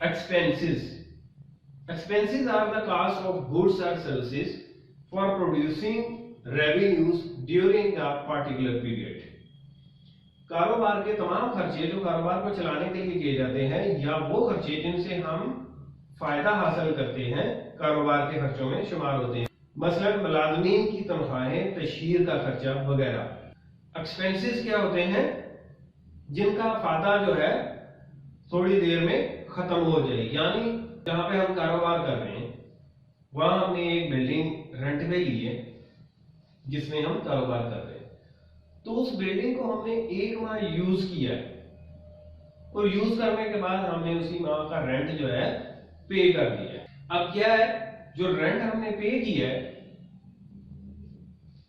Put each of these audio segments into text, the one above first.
Expenses. Expenses are the cost of goods or services for producing revenues during a particular period. कारोबार के तमाम खर्चे जो कारोबार को चलाने के लिए किए जाते हैं या वो खर्चे जिनसे हम फायदा हासिल करते हैं कारोबार के खर्चों में शुमार होते हैं। मसलन मुलाजमीन की तनख्वाहें, तशहीर का खर्चा वगैरह। एक्सपेंसेस क्या होते हैं? जिनका फायदा जो है थोड़ी देर में खत्म हो जाए, यानी जहां पे हम कारोबार कर रहे हैं वहां हमने एक बिल्डिंग रेंट पे ली है जिसमें हम कारोबार कर रहे हैं, तो उस बिल्डिंग को हमने एक माह यूज किया है और यूज करने के बाद हमने उसी माह का रेंट जो है पे कर दिया है। अब क्या है, जो रेंट हमने पे किया है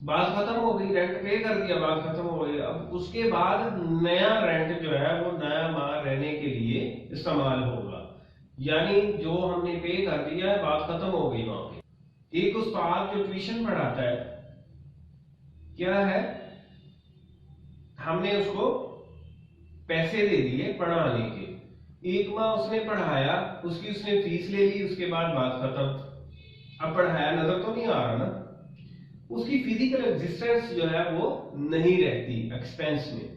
बात खत्म हो गई, रेंट पे कर दिया, बात खत्म हो गई। अब उसके बाद नया रेंट जो है वो नया माह रहने के लिए इस्तेमाल होगा, यानी जो हमने पे कर दिया है बात खत्म हो गई वहां पे। एक उस्ताद जो ट्यूशन पढ़ाता है, क्या है, हमने उसको पैसे दे दिए पढ़ाने के, एक माह उसने पढ़ाया, उसकी उसने फीस ले ली, उसके बाद बात खत्म। अब पढ़ाया नजर तो नहीं आ रहा ना, उसकी फिजिकल एग्जिस्टेंस जो है वो नहीं रहती एक्सपेंस में।